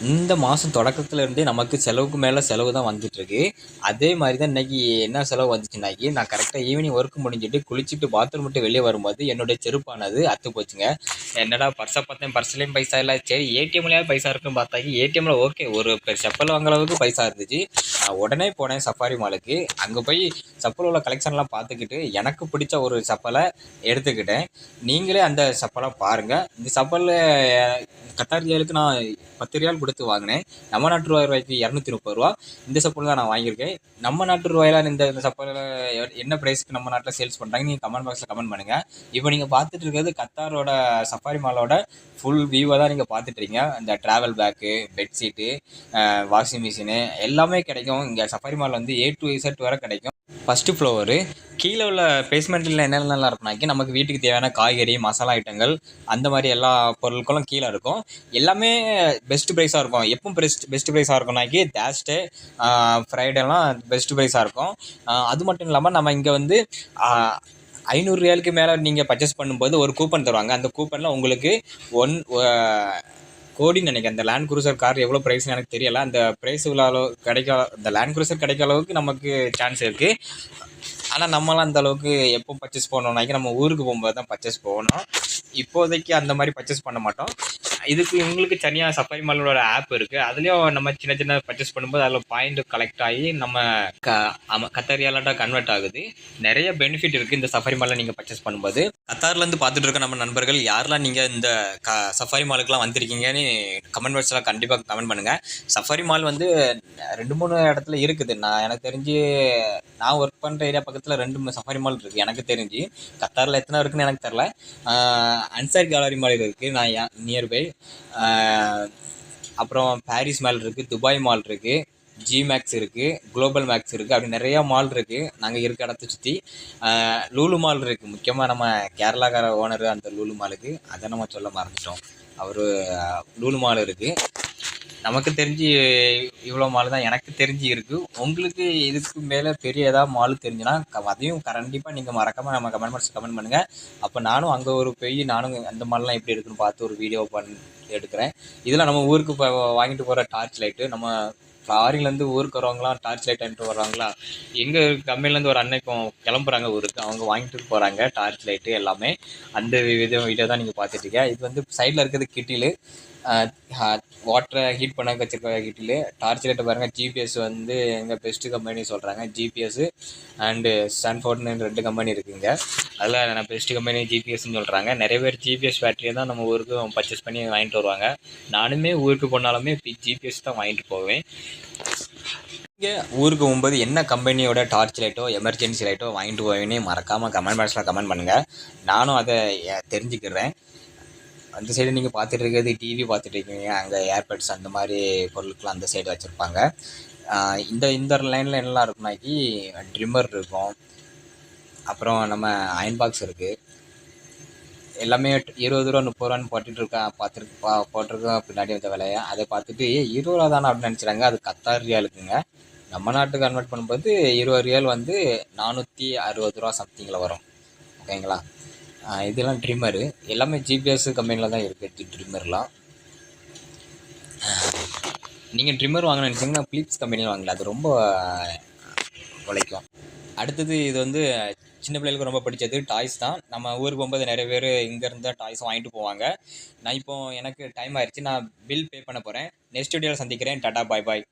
இந்த மாதம் தொடக்கத்துலேருந்தே நமக்கு செலவுக்கு மேலே செலவு தான் வந்துட்டுருக்கு. அதே மாதிரி தான் இன்றைக்கி என்ன செலவு வந்துச்சுன்னாக்கி, நான் கரெக்டாக ஈவினிங் ஒர்க் முடிஞ்சுட்டு குளிச்சுட்டு பாத்ரூம் விட்டு வெளியே வரும்போது என்னுடைய செருப்பானது அத்து போச்சுங்க. என்னடா பர்ஸை பார்த்தேன், பர்ஸ்லேயும் பைசா இல்லை, சரி ஏடிஎம்லேயாவது பைசா இருக்குன்னு பார்த்தாக்கி ஏடிஎம்மில் ஓகே ஒரு செப்பல் வாங்குற அளவுக்கு பைசா இருந்துச்சு. நான் உடனே போனேன் சஃபாரி மாலுக்கு. அங்கே போய் செப்பல் உள்ள கலெக்ஷன்லாம் பார்த்துக்கிட்டு எனக்கு பிடிச்ச ஒரு செப்பலை எடுத்துக்கிட்டேன். நீங்களே அந்த செப்பலை பாருங்கள். இந்த செப்பலில் கத்தார் ரியாலுக்கு நான் 10 ரியால் கொடுத்து வாங்கினேன். நம்ம நாட்டு ரூபாய்க்கு 230 ரூபா. இந்த செப்பல் தான் நான் வாங்கியிருக்கேன். நம்ம நாட்டு ரூபாயில இந்த செப்பலில் என்ன ப்ரைஸ்க்கு நம்ம நாட்டில் சேல்ஸ் பண்ணுறாங்க நீங்கள் கமெண்ட் பாக்ஸில் கமெண்ட் பண்ணுங்கள். இப்போ நீங்கள் பார்த்துட்டு இருக்கிறது கத்தாரோட சஃபாரி மாலோட ஃபுல் வியூவை தான் நீங்கள் பார்த்துட்ருக்கீங்க. இந்த travel bag, bedsheet, washing machine எல்லாமே கிடைக்கும். இங்கே சஃபாரி மால் வந்து A to Z வரை கிடைக்கும். ஃபஸ்ட்டு ஃப்ளோரு கீழே உள்ள பேஸ்மெண்ட்டில் என்னென்னலாம் இருக்குனாக்கி நமக்கு வீட்டுக்கு தேவையான காய்கறி, மசாலா ஐட்டங்கள் அந்த மாதிரி எல்லா பொருட்களும் கீழே இருக்கும். எல்லாமே பெஸ்ட் ப்ரைஸாக இருக்கும். எப்பவும் பெஸ்ட் ப்ரைஸாக இருக்கும்னாக்கி தேஸ்டே, ஃப்ரைடேலாம் பெஸ்ட் ப்ரைஸாக இருக்கும். அது மட்டும் இல்லாமல் நம்ம இங்கே வந்து 500 ரியாலுக்கு மேலே நீங்கள் பர்ச்சேஸ் பண்ணும்போது ஒரு கூப்பன் தருவாங்க. அந்த கூப்பனில் உங்களுக்கு கோடின்னு நினைக்கிறேன். அந்த லேண்ட் குரூசர் கார் எவ்வளோ ப்ரைஸ்னு எனக்கு தெரியலை. அந்த ப்ரைஸ் இவ்வளோ அளவு இந்த லேண்ட் குரூசர் கிடைக்க அளவுக்கு நமக்கு சான்ஸ் இருக்குது. ஆனால் நம்மளாம் அந்த அளவுக்கு எப்போ பர்ச்சேஸ் பண்ணோம்னாக்கி நம்ம ஊருக்கு போகும்போது தான் பர்ச்சேஸ் போகணும். இப்போதைக்கு அந்த மாதிரி பர்ச்சேஸ் பண்ண மாட்டோம். இதுக்கு உங்களுக்கு தனியாக சஃபாரி மாலோட ஆப் இருக்குது. அதுலேயும் நம்ம சின்ன சின்ன பர்ச்சேஸ் பண்ணும்போது அதில் பாயிண்ட் கலெக்ட் ஆகி நம்ம கத்தார் ரியாலாக கன்வெர்ட் ஆகுது. நிறைய பெனிஃபிட் இருக்குது இந்த சஃபாரி மாலில் நீங்கள் பர்ச்சேஸ் பண்ணும்போது. கத்தார்லேருந்து பார்த்துட்டு இருக்க நம்ம நண்பர்கள் யாரெல்லாம் நீங்கள் இந்த சஃபாரி மாலுக்குலாம் வந்திருக்கீங்கன்னு கமெண்ட் பாக்ஸில் கண்டிப்பாக கமெண்ட் பண்ணுங்கள். சஃபாரி மால் வந்து 2-3 இடத்துல இருக்குது. எனக்கு தெரிஞ்சு நான் ஒர்க் பண்ணுற ஏரியா பக்கத்தில் 2 சஃபாரி மால் இருக்குது எனக்கு தெரிஞ்சு. கத்தாரில் எத்தனை இருக்குன்னு எனக்கு தெரில. அன்சார் கேலரி மால் இருக்குது நான் நியர்பை. அப்புறம் பாரிஸ் மால் இருக்குது, துபாய் மால் இருக்குது, ஜி மேக்ஸ் இருக்குது, குளோபல் மேக்ஸ் இருக்குது. அப்படி நிறையா மால் இருக்குது நாங்கள் இருக்க இடத்த சுற்றி. லூலு மால் இருக்குது. முக்கியமாக நம்ம கேரளாக்கார ஓனர் அந்த லூலு மாலுக்கு அதை நம்ம சொல்ல மறந்துட்டோம். அவர் லூலு மால் இருக்குது. நமக்கு தெரிஞ்சு இவ்வளோ மால் தான் எனக்கு தெரிஞ்சு இருக்குது. உங்களுக்கு இதுக்கு மேலே பெரிய ஏதாவது மால் தெரிஞ்சுன்னா அதையும் கண்டிப்பாக நீங்கள் மறக்காமல் நம்ம கமெண்ட் பாக்ஸில் கமெண்ட் பண்ணுங்கள். அப்போ நானும் அங்கே நானும் அந்த மால்லாம் எப்படி இருக்குன்னு பார்த்து ஒரு வீடியோ எடுக்கிறேன். இதில் நம்ம ஊருக்கு வாங்கிட்டு போகிற டார்ச் லைட்டு, நம்ம ஃபாரின்லேருந்து ஊருக்கு வரவங்களாம் டார்ச் லைட் வாங்கிட்டு வர்றாங்களா. எங்கள் கம்பெனிலேருந்து ஒரு அன்னை இப்போ கிளம்புறாங்க ஊருக்கு, அவங்க வாங்கிட்டு போகிறாங்க டார்ச் லைட்டு எல்லாமே. அந்த வீடியோ தான் நீங்கள் பார்த்துட்ருக்கீங்க. இது வந்து சைடில் இருக்கிறது கிட்டிலு, வாட்டரை ஹீட் பண்ண வச்சுருக்க கிட்டிலு. டார்ச் லைட்டை பாருங்கள். ஜிபிஎஸ் வந்து எங்கள் பெஸ்ட்டு கம்பெனி சொல்கிறாங்க. ஜிபிஎஸ்ஸு அண்டு ஸ்டான்ஃபோர்ட்னு 2 கம்பெனி இருக்குங்க. அதில் நான் பெஸ்ட்டு கம்பெனி ஜிபிஎஸ்ன்னு சொல்கிறாங்க. நிறைய பேர் ஜிபிஎஸ் பேட்டரியை தான் நம்ம ஊருக்கு பர்ச்சேஸ் பண்ணி வாங்கிட்டு வருவாங்க. நானுமே ஊருக்கு போனாலுமே ஜிபிஎஸ் தான் வாங்கிட்டு போவேன். இங்கே ஊருக்கு போகும்போது என்ன கம்பெனியோட டார்ச் லைட்டோ எமர்ஜென்சி லைட்டோ வாங்கிட்டு போவேன்னு மறக்காமல் கமெண்ட் பாக்ஸில் கமெண்ட் பண்ணுங்கள். நானும் அதை தெரிஞ்சுக்கிறேன். அந்த சைடு நீங்கள் பார்த்துட்டு இருக்கிறது டிவி பார்த்துட்டு இருக்கீங்க. அங்கே ஏர்பட்ஸ் அந்த மாதிரி பொருட்கள்லாம் அந்த சைடு வச்சுருப்பாங்க. இந்த லைனில் என்னெல்லாம் இருக்குனாக்கி ட்ரிம்மர் இருக்கும். அப்புறம் நம்ம அயன் பாக்ஸ் இருக்குது. எல்லாமே 20 ரூபா 30 ரூபான்னு போட்டிருக்கோம் பின்னாடி வந்த விலையை. அதை பார்த்துட்டு 20 ரூபா தானே அப்படின்னு நினச்சிடாங்க. அது கத்தார் ரியாலுக்குங்க. நம்ம நாட்டுக்கு கன்வெர்ட் பண்ணும்போது 20 ரியால் வந்து 460 ரூபா சம்திங்கில் வரும். ஓகேங்களா. இதெல்லாம் ட்ரிம்மரு எல்லாமே ஜிபிஎஸ் கம்பெனியில் தான் இருக்குது. ட்ரிம்மர்லாம் நீங்கள் ட்ரிம்மர் வாங்க நினச்சிங்கன்னா பிலிப்ஸ் கம்பெனியில் வாங்கல, அது ரொம்ப உழைக்கும். அடுத்தது இது வந்து சின்ன பிள்ளைகளுக்கு ரொம்ப பிடிச்சது டாய்ஸ் தான். நம்ம ஊருக்கு போகும்போது நிறைய பேர் இங்கேருந்து டாய்ஸ் வாங்கிட்டு போவாங்க. நான் எனக்கு டைம் ஆயிடுச்சு. நான் பில் பே பண்ண போகிறேன். நெக்ஸ்ட் வீடியோவில் சந்திக்கிறேன். டாடா பாய் பாய்.